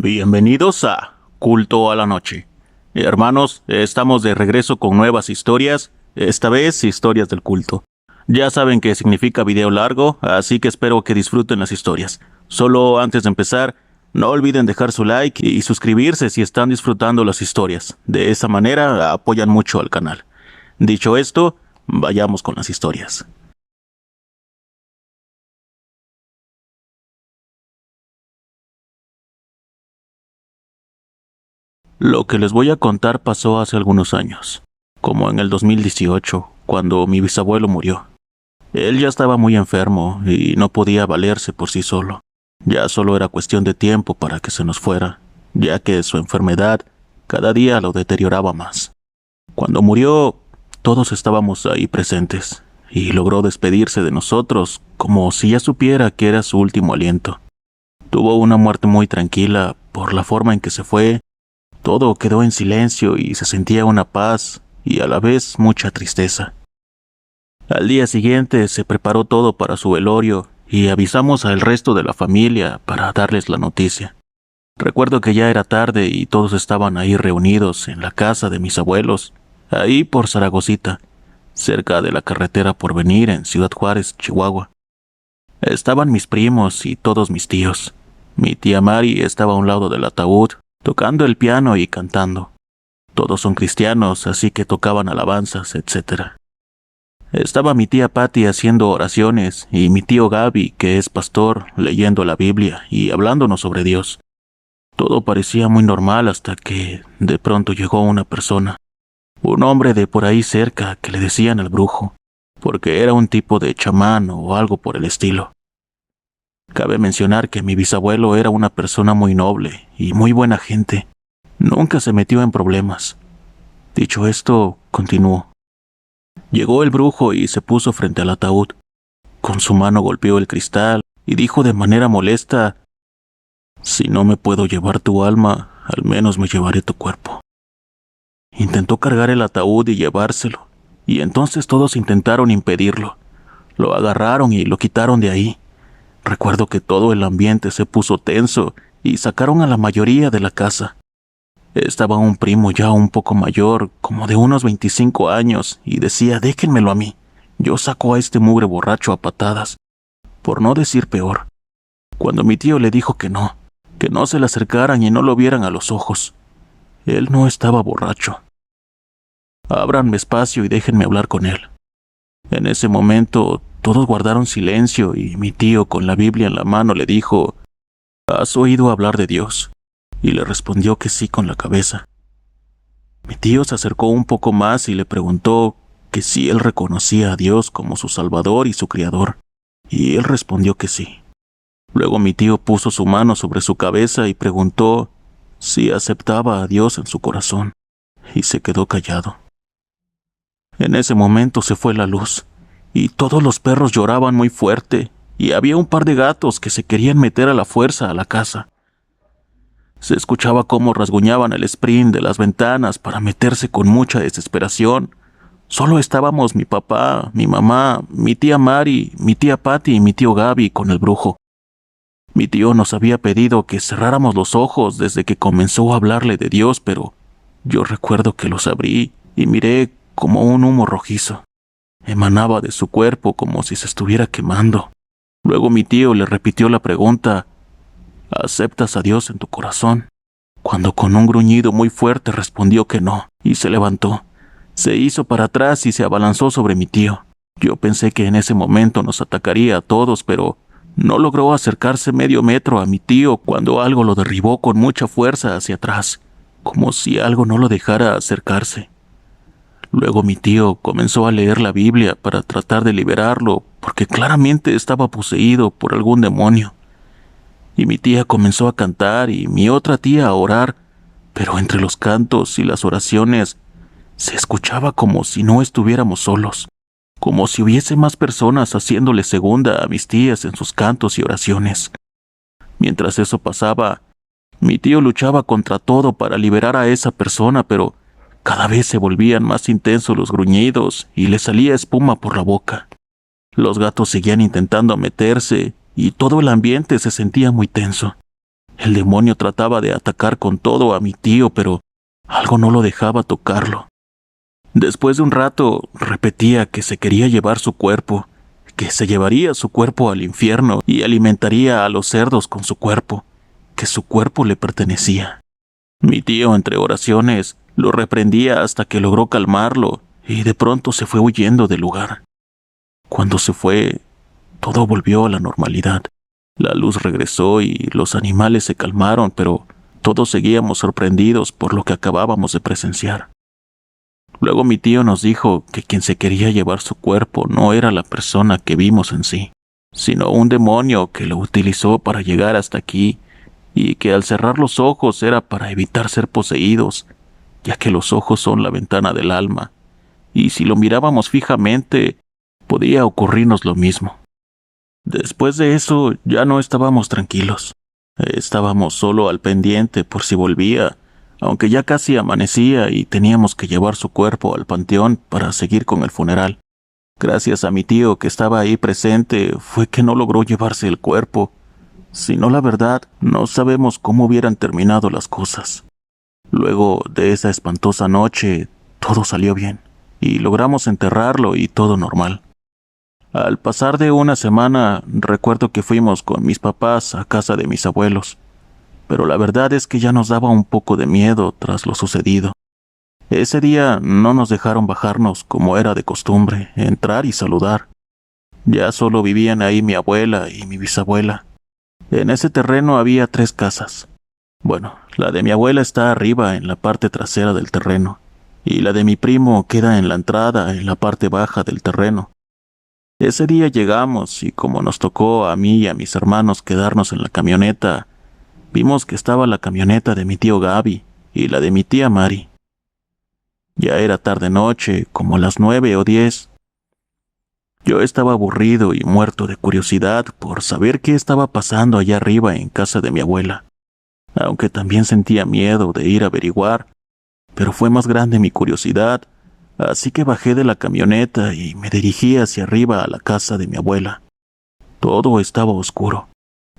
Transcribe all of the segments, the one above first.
Bienvenidos a Culto a la Noche. Hermanos, estamos de regreso con nuevas historias, esta vez historias del culto. Ya saben qué significa video largo, así que espero que disfruten las historias. Solo antes de empezar, no olviden dejar su like y suscribirse si están disfrutando las historias. De esa manera apoyan mucho al canal. Dicho esto, vayamos con las historias. Lo que les voy a contar pasó hace algunos años, como en el 2018, cuando mi bisabuelo murió. Él ya estaba muy enfermo y no podía valerse por sí solo. Ya solo era cuestión de tiempo para que se nos fuera, ya que su enfermedad cada día lo deterioraba más. Cuando murió, todos estábamos ahí presentes, y logró despedirse de nosotros como si ya supiera que era su último aliento. Tuvo una muerte muy tranquila por la forma en que se fue. Todo quedó en silencio y se sentía una paz y a la vez mucha tristeza. Al día siguiente se preparó todo para su velorio y avisamos al resto de la familia para darles la noticia. Recuerdo que ya era tarde y todos estaban ahí reunidos en la casa de mis abuelos, ahí por Zaragozita, cerca de la carretera Porvenir en Ciudad Juárez, Chihuahua. Estaban mis primos y todos mis tíos. Mi tía Mari estaba a un lado del ataúd, tocando el piano y cantando. Todos son cristianos, así que tocaban alabanzas, etc. Estaba mi tía Patty haciendo oraciones y mi tío Gaby, que es pastor, leyendo la Biblia y hablándonos sobre Dios. Todo parecía muy normal hasta que de pronto llegó una persona, un hombre de por ahí cerca que le decían el brujo, porque era un tipo de chamán o algo por el estilo. Cabe mencionar que mi bisabuelo era una persona muy noble y muy buena gente. Nunca se metió en problemas. Dicho esto, continuó. Llegó el brujo y se puso frente al ataúd. Con su mano golpeó el cristal y dijo de manera molesta: «Si no me puedo llevar tu alma, al menos me llevaré tu cuerpo». Intentó cargar el ataúd y llevárselo, y entonces todos intentaron impedirlo. Lo agarraron y lo quitaron de ahí. Recuerdo que todo el ambiente se puso tenso y sacaron a la mayoría de la casa. Estaba un primo ya un poco mayor, como de unos 25 años, y decía: «Déjenmelo a mí, yo saco a este mugre borracho a patadas», por no decir peor. Cuando mi tío le dijo que no se le acercaran y no lo vieran a los ojos. Él no estaba borracho. «Ábranme espacio y déjenme hablar con él». En ese momento todos guardaron silencio y mi tío, con la Biblia en la mano, le dijo: «¿Has oído hablar de Dios?». Y le respondió que sí con la cabeza. Mi tío se acercó un poco más y le preguntó que si él reconocía a Dios como su Salvador y su Criador, y él respondió que sí. Luego mi tío puso su mano sobre su cabeza y preguntó si aceptaba a Dios en su corazón, y se quedó callado. En ese momento se fue la luz, y todos los perros lloraban muy fuerte, y había un par de gatos que se querían meter a la fuerza a la casa. Se escuchaba cómo rasguñaban el sprint de las ventanas para meterse con mucha desesperación. Solo estábamos mi papá, mi mamá, mi tía Mari, mi tía Patty y mi tío Gaby con el brujo. Mi tío nos había pedido que cerráramos los ojos desde que comenzó a hablarle de Dios, pero yo recuerdo que los abrí y miré como un humo rojizo. Emanaba de su cuerpo como si se estuviera quemando. Luego mi tío le repitió la pregunta: «¿Aceptas a Dios en tu corazón?». Cuando con un gruñido muy fuerte respondió que no, y se levantó. Se hizo para atrás y se abalanzó sobre mi tío. Yo pensé que en ese momento nos atacaría a todos, pero no logró acercarse medio metro a mi tío cuando algo lo derribó con mucha fuerza hacia atrás, como si algo no lo dejara acercarse. Luego mi tío comenzó a leer la Biblia para tratar de liberarlo, porque claramente estaba poseído por algún demonio. Y mi tía comenzó a cantar y mi otra tía a orar, pero entre los cantos y las oraciones se escuchaba como si no estuviéramos solos, como si hubiese más personas haciéndole segunda a mis tías en sus cantos y oraciones. Mientras eso pasaba, mi tío luchaba contra todo para liberar a esa persona, pero cada vez se volvían más intensos los gruñidos y le salía espuma por la boca. Los gatos seguían intentando meterse y todo el ambiente se sentía muy tenso. El demonio trataba de atacar con todo a mi tío, pero algo no lo dejaba tocarlo. Después de un rato, repetía que se quería llevar su cuerpo, que se llevaría su cuerpo al infierno y alimentaría a los cerdos con su cuerpo, que su cuerpo le pertenecía. Mi tío, entre oraciones, lo reprendía hasta que logró calmarlo y de pronto se fue huyendo del lugar. Cuando se fue, todo volvió a la normalidad. La luz regresó y los animales se calmaron, pero todos seguíamos sorprendidos por lo que acabábamos de presenciar. Luego mi tío nos dijo que quien se quería llevar su cuerpo no era la persona que vimos en sí, sino un demonio que lo utilizó para llegar hasta aquí y que al cerrar los ojos era para evitar ser poseídos, ya que los ojos son la ventana del alma, y si lo mirábamos fijamente, podía ocurrirnos lo mismo. Después de eso ya no estábamos tranquilos. Estábamos solo al pendiente por si volvía, aunque ya casi amanecía y teníamos que llevar su cuerpo al panteón para seguir con el funeral. Gracias a mi tío que estaba ahí presente fue que no logró llevarse el cuerpo. Si no, la verdad, no sabemos cómo hubieran terminado las cosas. Luego de esa espantosa noche, todo salió bien, y logramos enterrarlo y todo normal. Al pasar de una semana, recuerdo que fuimos con mis papás a casa de mis abuelos, pero la verdad es que ya nos daba un poco de miedo tras lo sucedido. Ese día no nos dejaron bajarnos como era de costumbre, entrar y saludar. Ya solo vivían ahí mi abuela y mi bisabuela. En ese terreno había 3 casas. Bueno, la de mi abuela está arriba en la parte trasera del terreno, y la de mi primo queda en la entrada en la parte baja del terreno. Ese día llegamos y como nos tocó a mí y a mis hermanos quedarnos en la camioneta, vimos que estaba la camioneta de mi tío Gaby y la de mi tía Mari. Ya era tarde noche, como las 9 o 10. Yo estaba aburrido y muerto de curiosidad por saber qué estaba pasando allá arriba en casa de mi abuela, aunque también sentía miedo de ir a averiguar, pero fue más grande mi curiosidad, así que bajé de la camioneta y me dirigí hacia arriba a la casa de mi abuela. Todo estaba oscuro.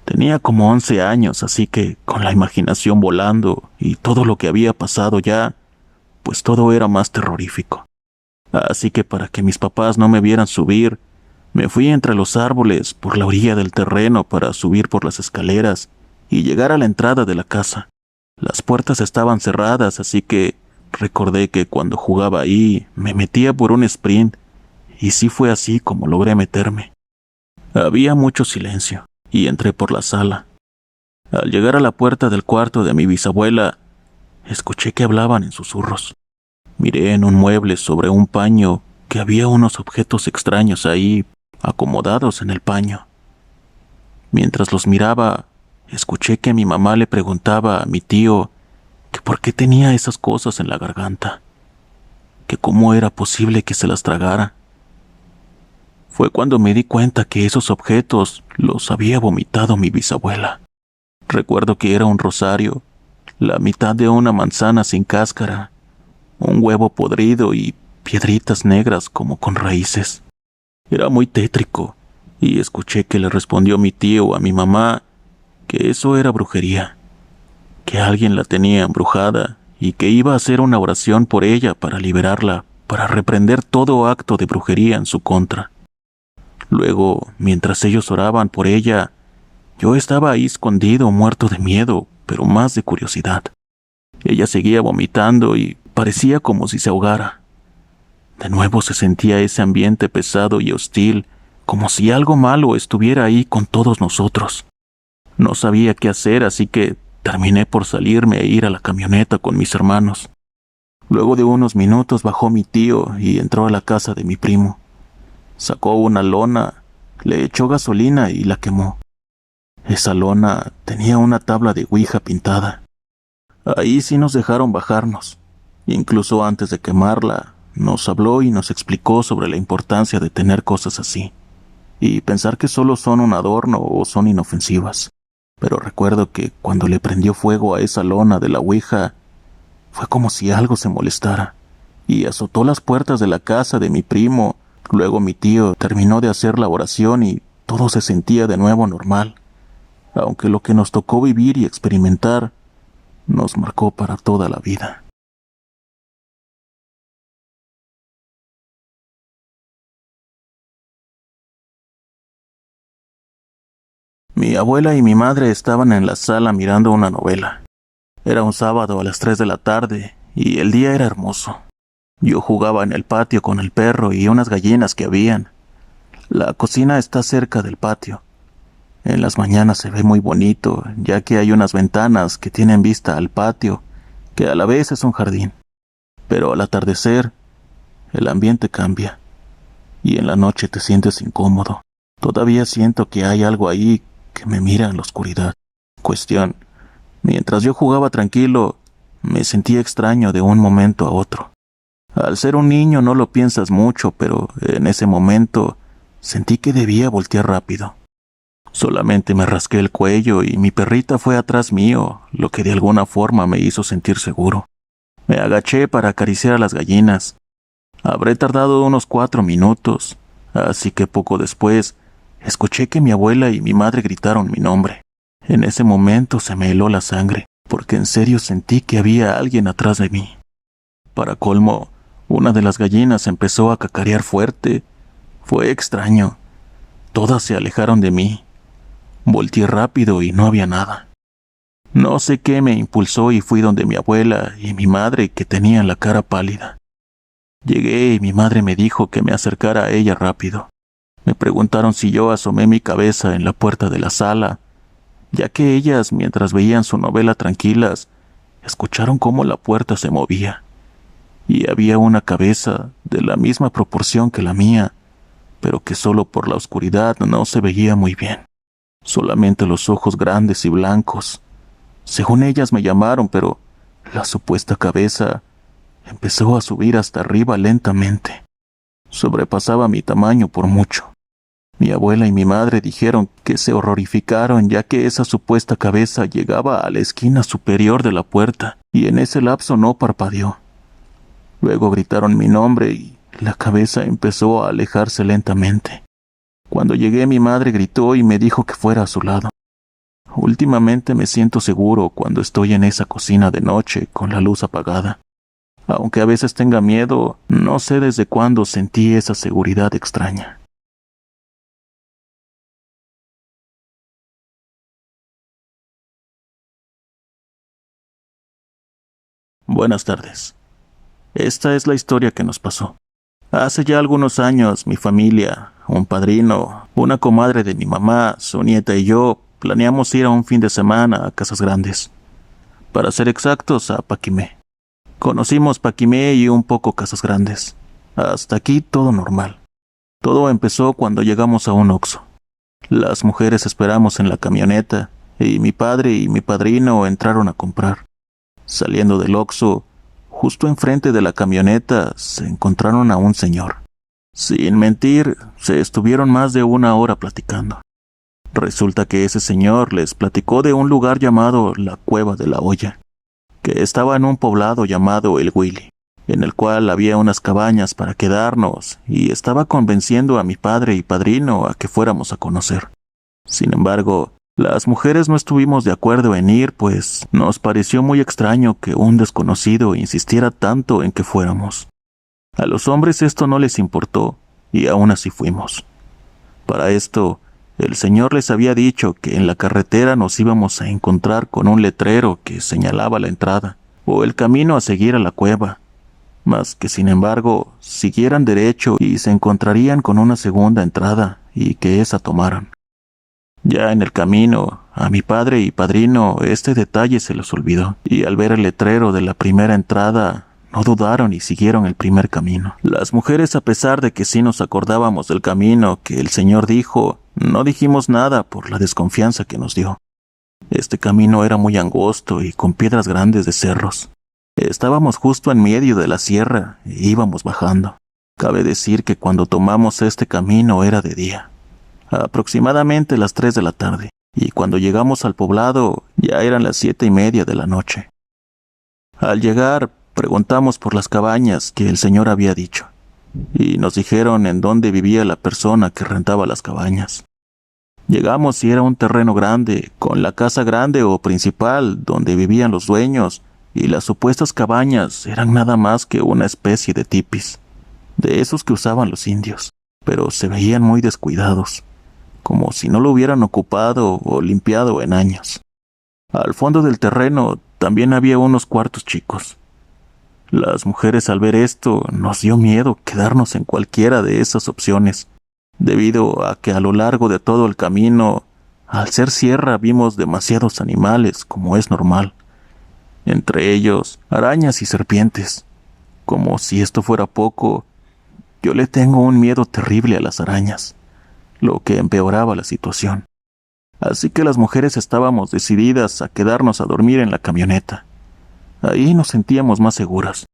Tenía como 11 años, así que con la imaginación volando y todo lo que había pasado ya, pues todo era más terrorífico. Así que para que mis papás no me vieran subir, me fui entre los árboles por la orilla del terreno para subir por las escaleras y llegar a la entrada de la casa. Las puertas estaban cerradas, así que recordé que cuando jugaba ahí me metía por un sprint, y sí fue así como logré meterme. Había mucho silencio, y entré por la sala. Al llegar a la puerta del cuarto de mi bisabuela, escuché que hablaban en susurros. Miré en un mueble sobre un paño que había unos objetos extraños ahí, acomodados en el paño. Mientras los miraba, escuché que mi mamá le preguntaba a mi tío que por qué tenía esas cosas en la garganta, que cómo era posible que se las tragara. Fue cuando me di cuenta que esos objetos los había vomitado mi bisabuela. Recuerdo que era un rosario, la mitad de una manzana sin cáscara, un huevo podrido y piedritas negras como con raíces. Era muy tétrico, y escuché que le respondió mi tío a mi mamá que eso era brujería, que alguien la tenía embrujada y que iba a hacer una oración por ella para liberarla, para reprender todo acto de brujería en su contra. Luego, mientras ellos oraban por ella, yo estaba ahí escondido, muerto de miedo, pero más de curiosidad. Ella seguía vomitando y parecía como si se ahogara. De nuevo se sentía ese ambiente pesado y hostil, como si algo malo estuviera ahí con todos nosotros. No sabía qué hacer, así que terminé por salirme e ir a la camioneta con mis hermanos. Luego de unos minutos bajó mi tío y entró a la casa de mi primo. Sacó una lona, le echó gasolina y la quemó. Esa lona tenía una tabla de ouija pintada. Ahí sí nos dejaron bajarnos. Incluso antes de quemarla, nos habló y nos explicó sobre la importancia de tener cosas así, y pensar que solo son un adorno o son inofensivas. Pero recuerdo que cuando le prendió fuego a esa lona de la ouija, fue como si algo se molestara, y azotó las puertas de la casa de mi primo. Luego mi tío terminó de hacer la oración y todo se sentía de nuevo normal. aunque lo que nos tocó vivir y experimentar nos marcó para toda la vida. Mi abuela y mi madre estaban en la sala mirando una novela. Era un sábado a las 3 de la tarde y el día era hermoso. Yo jugaba en el patio con el perro y unas gallinas que habían. La cocina está cerca del patio. En las mañanas se ve muy bonito, ya que hay unas ventanas que tienen vista al patio, que a la vez es un jardín. Pero al atardecer, el ambiente cambia y en la noche te sientes incómodo. Todavía siento que hay algo ahí que me mira en la oscuridad. Cuestión: mientras yo jugaba tranquilo, me sentía extraño de un momento a otro. Al ser un niño no lo piensas mucho, pero en ese momento sentí que debía voltear rápido. Solamente me rasqué el cuello y mi perrita fue atrás mío, lo que de alguna forma me hizo sentir seguro. Me agaché para acariciar a las gallinas. Habré tardado unos 4 minutos, así que poco después escuché que mi abuela y mi madre gritaron mi nombre. En ese momento se me heló la sangre, porque en serio sentí que había alguien atrás de mí. Para colmo, una de las gallinas empezó a cacarear fuerte. Fue extraño. Todas se alejaron de mí. Volteé rápido y no había nada. No sé qué me impulsó y fui donde mi abuela y mi madre, que tenían la cara pálida. Llegué y mi madre me dijo que me acercara a ella rápido. Me preguntaron si yo asomé mi cabeza en la puerta de la sala, ya que ellas, mientras veían su novela tranquilas, escucharon cómo la puerta se movía. Y había una cabeza de la misma proporción que la mía, pero que solo por la oscuridad no se veía muy bien. Solamente los ojos grandes y blancos. Según ellas me llamaron, pero la supuesta cabeza empezó a subir hasta arriba lentamente. Sobrepasaba mi tamaño por mucho. Mi abuela y mi madre dijeron que se horrorificaron, ya que esa supuesta cabeza llegaba a la esquina superior de la puerta y en ese lapso no parpadeó. Luego gritaron mi nombre y la cabeza empezó a alejarse lentamente. Cuando llegué, mi madre gritó y me dijo que fuera a su lado. Últimamente me siento seguro cuando estoy en esa cocina de noche con la luz apagada. Aunque a veces tenga miedo, no sé desde cuándo sentí esa seguridad extraña. Buenas tardes. Esta es la historia que nos pasó. Hace ya algunos años, mi familia, un padrino, una comadre de mi mamá, su nieta y yo planeamos ir a un fin de semana a Casas Grandes. Para ser exactos, a Paquimé. Conocimos Paquimé y un poco Casas Grandes. Hasta aquí todo normal. Todo empezó cuando llegamos a un Oxxo. Las mujeres esperamos en la camioneta y mi padre y mi padrino entraron a comprar. Saliendo del Oxxo, justo enfrente de la camioneta se encontraron a un señor. Sin mentir, se estuvieron más de 1 hora platicando. Resulta que ese señor les platicó de un lugar llamado la Cueva de la Olla, que estaba en un poblado llamado El Willy, en el cual había unas cabañas para quedarnos y estaba convenciendo a mi padre y padrino a que fuéramos a conocer. Sin embargo, las mujeres no estuvimos de acuerdo en ir, pues nos pareció muy extraño que un desconocido insistiera tanto en que fuéramos. A los hombres esto no les importó y aún así fuimos. Para esto, el señor les había dicho que en la carretera nos íbamos a encontrar con un letrero que señalaba la entrada o el camino a seguir a la cueva, mas que sin embargo siguieran derecho y se encontrarían con una segunda entrada y que esa tomaran. Ya en el camino, a mi padre y padrino este detalle se les olvidó, y al ver el letrero de la primera entrada, no dudaron y siguieron el primer camino. Las mujeres, a pesar de que sí nos acordábamos del camino que el señor dijo, no dijimos nada por la desconfianza que nos dio. Este camino era muy angosto y con piedras grandes de cerros. Estábamos justo en medio de la sierra e íbamos bajando. Cabe decir que cuando tomamos este camino era de día, aproximadamente las 3 de la tarde, y cuando llegamos al poblado ya eran las 7:30 de la noche. Al llegar, preguntamos por las cabañas que el señor había dicho, y nos dijeron en dónde vivía la persona que rentaba las cabañas. Llegamos y era un terreno grande, con la casa grande o principal donde vivían los dueños, y las supuestas cabañas eran nada más que una especie de tipis, de esos que usaban los indios, pero se veían muy descuidados, como si no lo hubieran ocupado o limpiado en años. Al fondo del terreno también había unos cuartos chicos. Las mujeres, al ver esto, nos dio miedo quedarnos en cualquiera de esas opciones, debido a que a lo largo de todo el camino, al ser sierra, vimos demasiados animales, como es normal, entre ellos arañas y serpientes. Como si esto fuera poco, yo le tengo un miedo terrible a las arañas, lo que empeoraba la situación. Así que las mujeres estábamos decididas a quedarnos a dormir en la camioneta. Ahí nos sentíamos más seguras.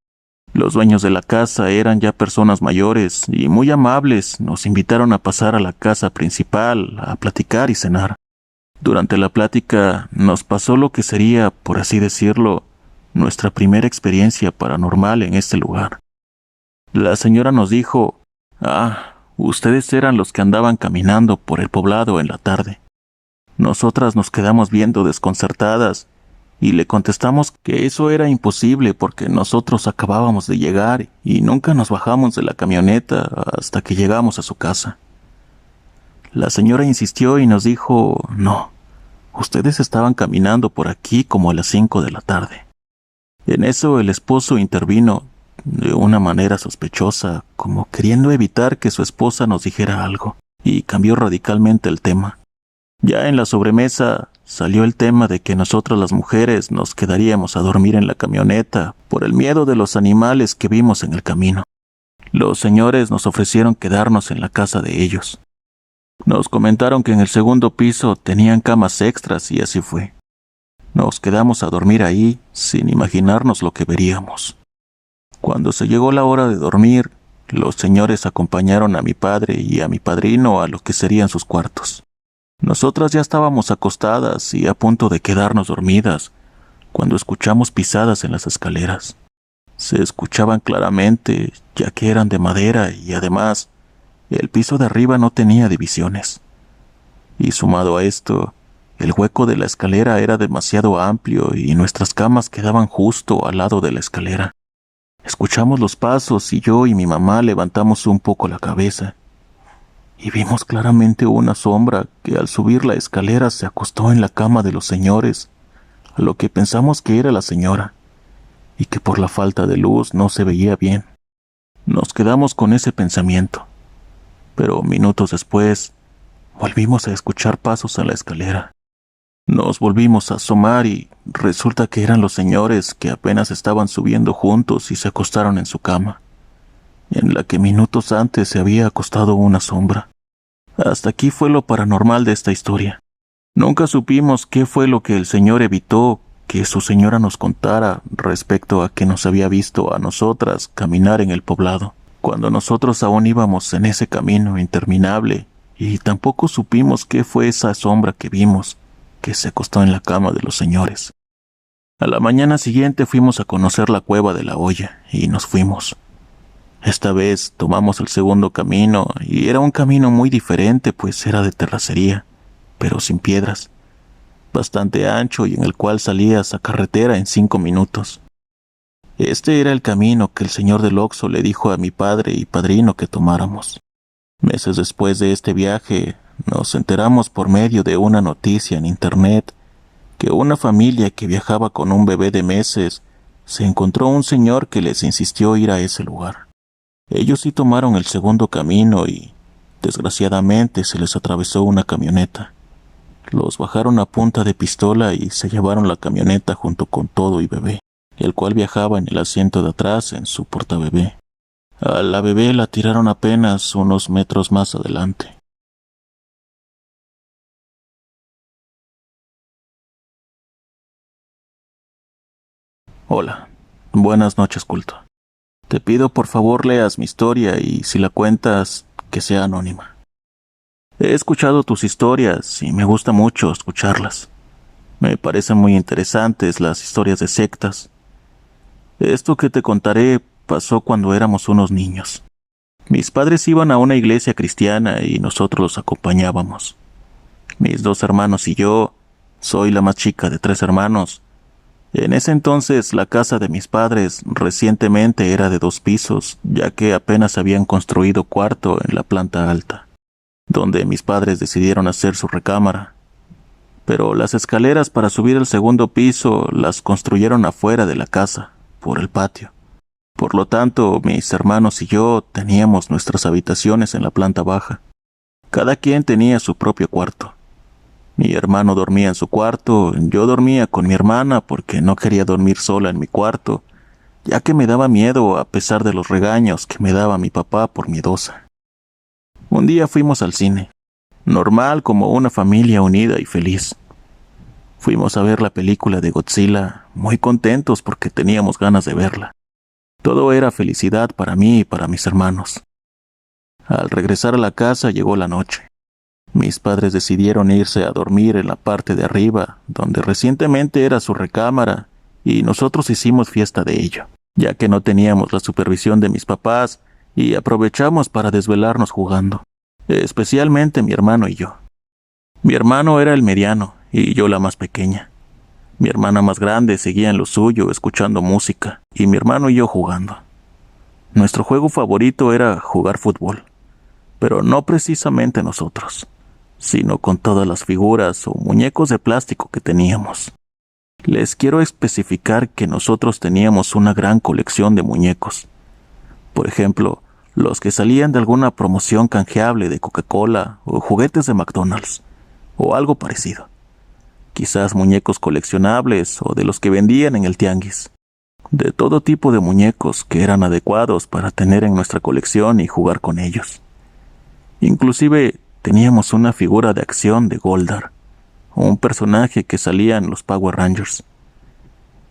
Los dueños de la casa eran ya personas mayores y muy amables. Nos invitaron a pasar a la casa principal a platicar y cenar. Durante la plática nos pasó lo que sería, por así decirlo, nuestra primera experiencia paranormal en este lugar. La señora nos dijo: ustedes eran los que andaban caminando por el poblado en la tarde. Nosotras nos quedamos viendo desconcertadas y le contestamos que eso era imposible porque nosotros acabábamos de llegar y nunca nos bajamos de la camioneta hasta que llegamos a su casa. La señora insistió y nos dijo: no, ustedes estaban caminando por aquí como a las 5 de la tarde. En eso el esposo intervino de una manera sospechosa, como queriendo evitar que su esposa nos dijera algo, y cambió radicalmente el tema. Ya en la sobremesa salió el tema de que nosotras las mujeres nos quedaríamos a dormir en la camioneta por el miedo de los animales que vimos en el camino. Los señores nos ofrecieron quedarnos en la casa de ellos. Nos comentaron que en el segundo piso tenían camas extras y así fue. Nos quedamos a dormir ahí sin imaginarnos lo que veríamos. Cuando se llegó la hora de dormir, los señores acompañaron a mi padre y a mi padrino a lo que serían sus cuartos. Nosotras ya estábamos acostadas y a punto de quedarnos dormidas cuando escuchamos pisadas en las escaleras. Se escuchaban claramente, ya que eran de madera y además el piso de arriba no tenía divisiones. Y sumado a esto, el hueco de la escalera era demasiado amplio y nuestras camas quedaban justo al lado de la escalera. Escuchamos los pasos y yo y mi mamá levantamos un poco la cabeza y vimos claramente una sombra que al subir la escalera se acostó en la cama de los señores, a lo que pensamos que era la señora, y que por la falta de luz no se veía bien. Nos quedamos con ese pensamiento, pero minutos después volvimos a escuchar pasos en la escalera. Nos volvimos a asomar y resulta que eran los señores que apenas estaban subiendo juntos y se acostaron en su cama, en la que minutos antes se había acostado una sombra. Hasta aquí fue lo paranormal de esta historia. Nunca supimos qué fue lo que el señor evitó que su señora nos contara respecto a que nos había visto a nosotras caminar en el poblado, cuando nosotros aún íbamos en ese camino interminable, y tampoco supimos qué fue esa sombra que vimos, que se acostó en la cama de los señores. A la mañana siguiente fuimos a conocer la cueva de la olla y nos fuimos. Esta vez tomamos el segundo camino y era un camino muy diferente, pues era de terracería, pero sin piedras, bastante ancho y en el cual salías a carretera en 5 minutos. Este era el camino que el señor del Oxxo le dijo a mi padre y padrino que tomáramos. Meses después de este viaje, nos enteramos por medio de una noticia en internet que una familia que viajaba con un bebé de meses se encontró un señor que les insistió ir a ese lugar. Ellos sí tomaron el segundo camino y, desgraciadamente, se les atravesó una camioneta. Los bajaron a punta de pistola y se llevaron la camioneta junto con todo y bebé, el cual viajaba en el asiento de atrás en su portabebé. A la bebé la tiraron apenas unos metros más adelante. Hola, buenas noches, culto. Te pido por favor leas mi historia y si la cuentas, que sea anónima. He escuchado tus historias y me gusta mucho escucharlas. Me parecen muy interesantes las historias de sectas. Esto que te contaré pasó cuando éramos unos niños. Mis padres iban a una iglesia cristiana y nosotros los acompañábamos. Mis 2 hermanos y yo, soy la más chica de 3 hermanos. En ese entonces la casa de mis padres recientemente era de 2 pisos, ya que apenas habían construido cuarto en la planta alta, donde mis padres decidieron hacer su recámara. Pero las escaleras para subir al segundo piso las construyeron afuera de la casa, por el patio. Por lo tanto, mis hermanos y yo teníamos nuestras habitaciones en la planta baja. Cada quien tenía su propio cuarto. Mi hermano dormía en su cuarto, yo dormía con mi hermana porque no quería dormir sola en mi cuarto, ya que me daba miedo a pesar de los regaños que me daba mi papá por miedosa. Un día fuimos al cine, normal como una familia unida y feliz. Fuimos a ver la película de Godzilla, muy contentos porque teníamos ganas de verla. Todo era felicidad para mí y para mis hermanos. Al regresar a la casa llegó la noche. Mis padres decidieron irse a dormir en la parte de arriba, donde recientemente era su recámara, y nosotros hicimos fiesta de ello, ya que no teníamos la supervisión de mis papás y aprovechamos para desvelarnos jugando, especialmente mi hermano y yo. Mi hermano era el mediano y yo la más pequeña. Mi hermana más grande seguía en lo suyo escuchando música y mi hermano y yo jugando. Nuestro juego favorito era jugar fútbol, pero no precisamente nosotros, sino con todas las figuras o muñecos de plástico que teníamos. Les quiero especificar que nosotros teníamos una gran colección de muñecos. Por ejemplo, los que salían de alguna promoción canjeable de Coca-Cola o juguetes de McDonald's, o algo parecido. Quizás muñecos coleccionables o de los que vendían en el tianguis. De todo tipo de muñecos que eran adecuados para tener en nuestra colección y jugar con ellos. Inclusive teníamos una figura de acción de Goldar, un personaje que salía en los Power Rangers.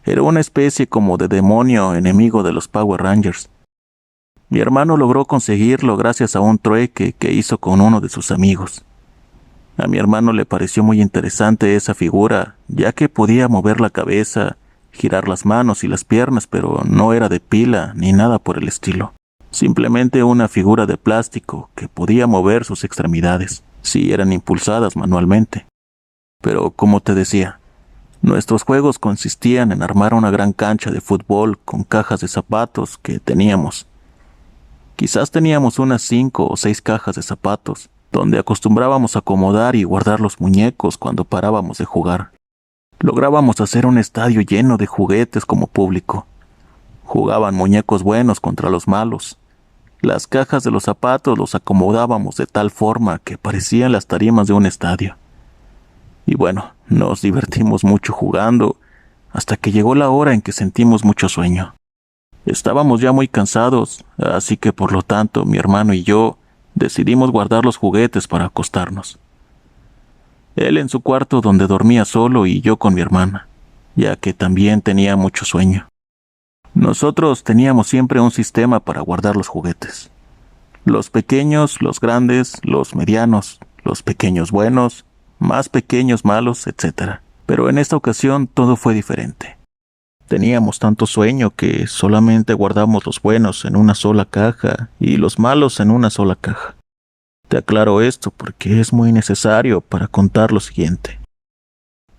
Era una especie como de demonio enemigo de los Power Rangers. Mi hermano logró conseguirlo gracias a un trueque que hizo con uno de sus amigos. A mi hermano le pareció muy interesante esa figura, ya que podía mover la cabeza, girar las manos y las piernas, pero no era de pila ni nada por el estilo. Simplemente una figura de plástico que podía mover sus extremidades, si eran impulsadas manualmente. Pero como te decía, nuestros juegos consistían en armar una gran cancha de fútbol con cajas de zapatos que teníamos. Quizás teníamos unas 5 o 6 cajas de zapatos, donde acostumbrábamos a acomodar y guardar los muñecos cuando parábamos de jugar. Lográbamos hacer un estadio lleno de juguetes como público. Jugaban muñecos buenos contra los malos. Las cajas de los zapatos los acomodábamos de tal forma que parecían las tarimas de un estadio. Y bueno, nos divertimos mucho jugando, hasta que llegó la hora en que sentimos mucho sueño. Estábamos ya muy cansados, así que por lo tanto mi hermano y yo decidimos guardar los juguetes para acostarnos. Él en su cuarto donde dormía solo y yo con mi hermana, ya que también tenía mucho sueño. Nosotros teníamos siempre un sistema para guardar los juguetes. Los pequeños, los grandes, los medianos, los pequeños buenos, más pequeños malos, etc. Pero en esta ocasión todo fue diferente. Teníamos tanto sueño que solamente guardamos los buenos en una sola caja y los malos en una sola caja. Te aclaro esto porque es muy necesario para contar lo siguiente.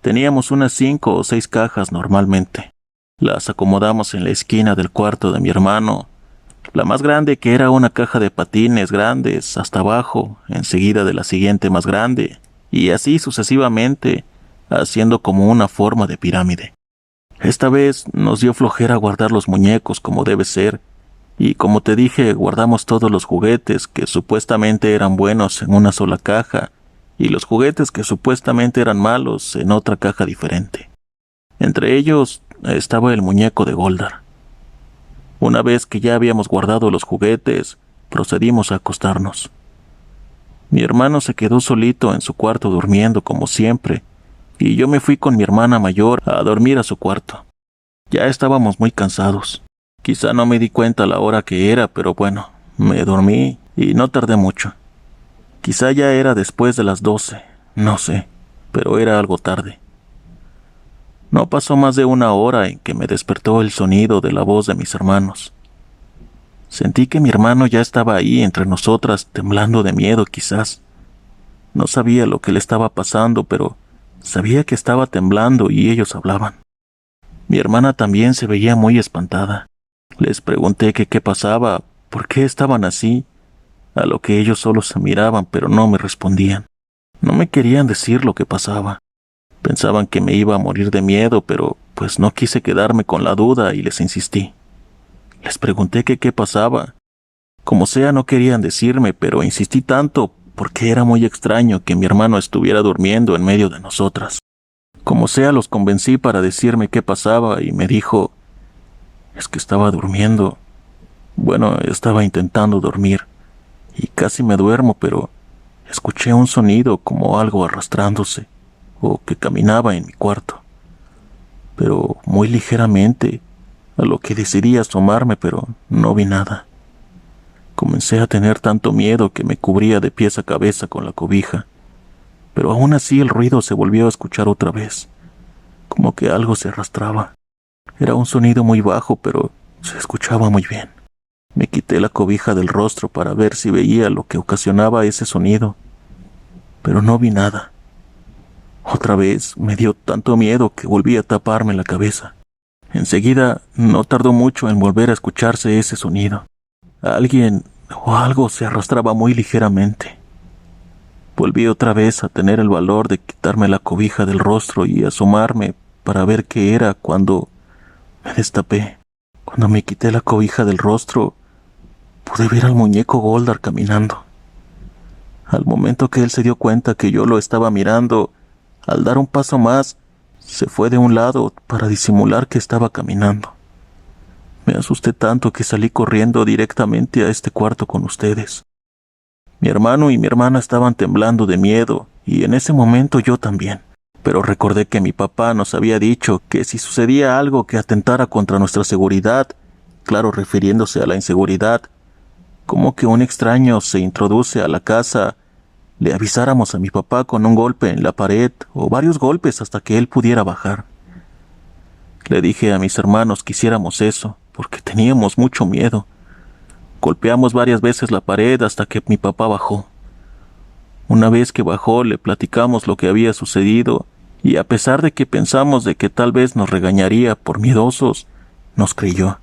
Teníamos unas 5 o 6 cajas normalmente. Las acomodamos en la esquina del cuarto de mi hermano. La más grande, que era una caja de patines grandes, hasta abajo, enseguida de la siguiente más grande, y así sucesivamente, haciendo como una forma de pirámide. Esta vez nos dio flojera guardar los muñecos como debe ser, y como te dije, guardamos todos los juguetes que supuestamente eran buenos en una sola caja, y los juguetes que supuestamente eran malos en otra caja diferente. Entre ellos estaba el muñeco de Goldar. Una vez que ya habíamos guardado los juguetes, procedimos a acostarnos. Mi hermano se quedó solito en su cuarto durmiendo como siempre, y yo me fui con mi hermana mayor a dormir a su cuarto. Ya estábamos muy cansados. Quizá no me di cuenta la hora que era, pero bueno, me dormí y no tardé mucho. Quizá ya era después de las 12, no sé, pero era algo tarde. No pasó más de 1 hora en que me despertó el sonido de la voz de mis hermanos. Sentí que mi hermano ya estaba ahí entre nosotras, temblando de miedo quizás. No sabía lo que le estaba pasando, pero sabía que estaba temblando y ellos hablaban. Mi hermana también se veía muy espantada. Les pregunté que qué pasaba, por qué estaban así, a lo que ellos solo se miraban pero no me respondían. No me querían decir lo que pasaba. Pensaban que me iba a morir de miedo, pero pues no quise quedarme con la duda y les insistí. Les pregunté que qué pasaba. Como sea, no querían decirme, pero insistí tanto porque era muy extraño que mi hermano estuviera durmiendo en medio de nosotras. Como sea, los convencí para decirme qué pasaba y me dijo, es que estaba durmiendo. Bueno, estaba intentando dormir y casi me duermo, pero escuché un sonido como algo arrastrándose o que caminaba en mi cuarto, pero muy ligeramente, a lo que decidí asomarme, pero no vi nada. Comencé a tener tanto miedo que me cubría de pies a cabeza con la cobija, pero aún así el ruido se volvió a escuchar otra vez, como que algo se arrastraba. Era un sonido muy bajo, pero se escuchaba muy bien. Me quité la cobija del rostro para ver si veía lo que ocasionaba ese sonido, pero no vi nada. Otra vez me dio tanto miedo que volví a taparme la cabeza. Enseguida no tardó mucho en volver a escucharse ese sonido. Alguien o algo se arrastraba muy ligeramente. Volví otra vez a tener el valor de quitarme la cobija del rostro y asomarme para ver qué era cuando me destapé. Cuando me quité la cobija del rostro, pude ver al muñeco Goldar caminando. Al momento que él se dio cuenta que yo lo estaba mirando, al dar un paso más, se fue de un lado para disimular que estaba caminando. Me asusté tanto que salí corriendo directamente a este cuarto con ustedes. Mi hermano y mi hermana estaban temblando de miedo, y en ese momento yo también. Pero recordé que mi papá nos había dicho que si sucedía algo que atentara contra nuestra seguridad, claro, refiriéndose a la inseguridad, como que un extraño se introduce a la casa, le avisáramos a mi papá con un golpe en la pared o varios golpes hasta que él pudiera bajar. Le dije a mis hermanos que hiciéramos eso, porque teníamos mucho miedo. Golpeamos varias veces la pared hasta que mi papá bajó. Una vez que bajó, le platicamos lo que había sucedido, y a pesar de que pensamos de que tal vez nos regañaría por miedosos, nos creyó,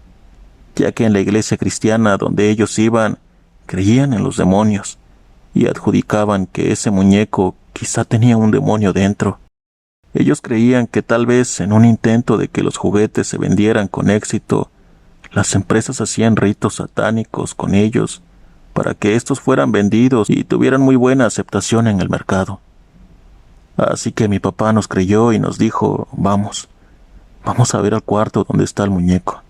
ya que en la iglesia cristiana donde ellos iban, creían en los demonios, y adjudicaban que ese muñeco quizá tenía un demonio dentro. Ellos creían que tal vez en un intento de que los juguetes se vendieran con éxito, las empresas hacían ritos satánicos con ellos para que estos fueran vendidos y tuvieran muy buena aceptación en el mercado. Así que mi papá nos creyó y nos dijo, vamos a ver al cuarto donde está el muñeco.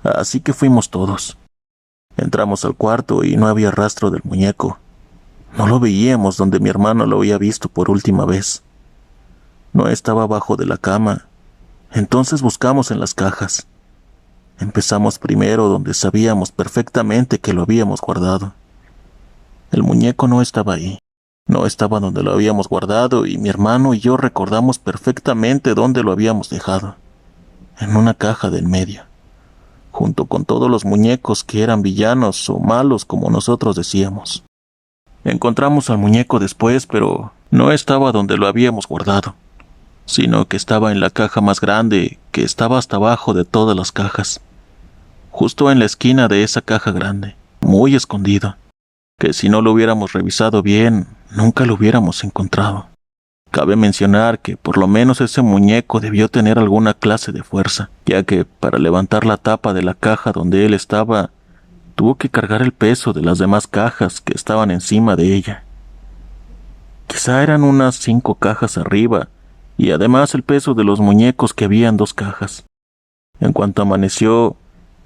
Así que fuimos todos. Entramos al cuarto y no había rastro del muñeco. No lo veíamos donde mi hermano lo había visto por última vez. No estaba abajo de la cama. Entonces buscamos en las cajas. Empezamos primero donde sabíamos perfectamente que lo habíamos guardado. El muñeco no estaba ahí. No estaba donde lo habíamos guardado y mi hermano y yo recordamos perfectamente dónde lo habíamos dejado. En una caja del medio, junto con todos los muñecos que eran villanos o malos como nosotros decíamos. Encontramos al muñeco después, pero no estaba donde lo habíamos guardado, sino que estaba en la caja más grande que estaba hasta abajo de todas las cajas. Justo en la esquina de esa caja grande, muy escondido, que si no lo hubiéramos revisado bien, nunca lo hubiéramos encontrado. Cabe mencionar que por lo menos ese muñeco debió tener alguna clase de fuerza, ya que para levantar la tapa de la caja donde él estaba, tuvo que cargar el peso de las demás cajas que estaban encima de ella. Quizá eran unas 5 cajas arriba, y además el peso de los muñecos que había en 2 cajas. En cuanto amaneció,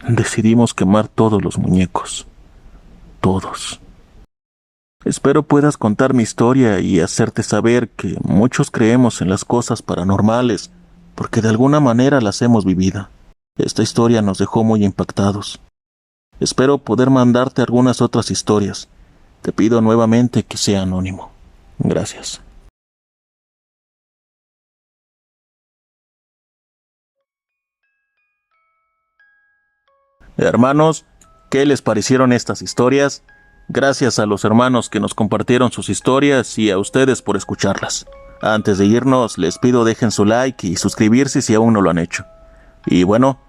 decidimos quemar todos los muñecos. Todos. Espero puedas contar mi historia y hacerte saber que muchos creemos en las cosas paranormales porque de alguna manera las hemos vivido. Esta historia nos dejó muy impactados. Espero poder mandarte algunas otras historias. Te pido nuevamente que sea anónimo. Gracias. Hermanos, ¿qué les parecieron estas historias? Gracias a los hermanos que nos compartieron sus historias y a ustedes por escucharlas. Antes de irnos, les pido dejen su like y suscribirse si aún no lo han hecho. Y bueno,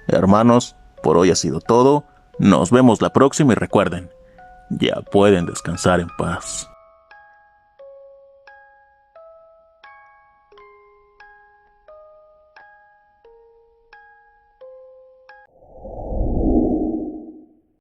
hermanos, por hoy ha sido todo. Nos vemos la próxima y recuerden, ya pueden descansar en paz.